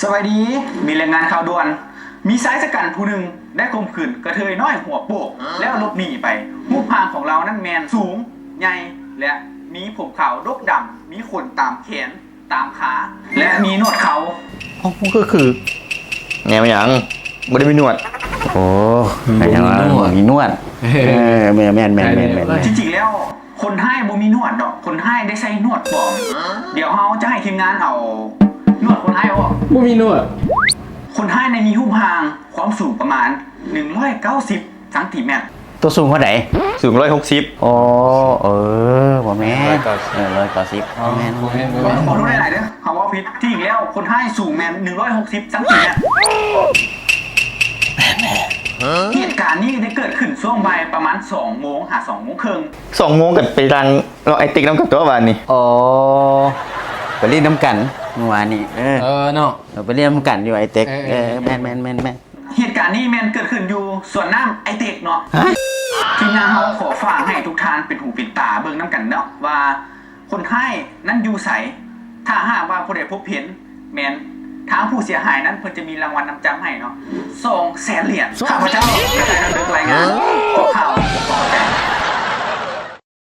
สวัสดีมีรายงานข่าวด่วนมีชายชะกันผู้หนึ่งได้ข่มขืนกระเทยน้อยหัวโปกแล้วหลบหนีไปรูปพางของเรานั่นแมนสูงใหญ่และมีผมขาวดกดำมีขนตามแขนตามขาและมีหนวดเขา ก็คือแนวอย่างบ่ได้มีหนวดโอ้แนวมีหนวดแม่นจริงๆแล้วคนให้บ่มีหนวดดอกคนให้ได้ใส่หนวดปลอมเดี๋ยวเราจะให้ทีมงานเอาหนวดคนให้ออก บ่มีหนวด คนให้ในมีรูปพางความสูงประมาณ190ซนติเมตร ตัวสูงเท่าไหร่สูง160อ๋อบ่แม่น190แม่น ขอโทษหลายๆเด้อคำว่าผิดที่อีกแล้วคนให้สูงแมน160ซนติเมตรเหตุการณ์นี้ได้เกิดขึ้นช่วงบ่ายประมาณ2 โมงหา2 โมงครึ่ง 2 โมงกันไปรังเราไอติ๊กน้ำกับตัววานนี่อ๋อไปเล่นน้ำกันเมื่อวานนี้เนาะไปเล่นน้ำกันอยู่ไอติ๊กแม่นเหตุการณ์นี้แมนเกิดขึ้นอยู่ส่วนน้ำไอเด็กเนาะทีมงานเขาขอฝากให้ทุกท่านเป็นหูเป็นตาเบิ่งน้ำกันเนาะว่าคนให้นั้นอยู่ใสถ้าหากว่าผู้ใดพบเห็นแมนทางผู้เสียหายนั้นเพิ่นจะมีรางวัลนำจับให้เนาะ200,000 เหรียญข้าพเจ้ากระจายนำเลิกรายงานขอข่าวขอแจ้ง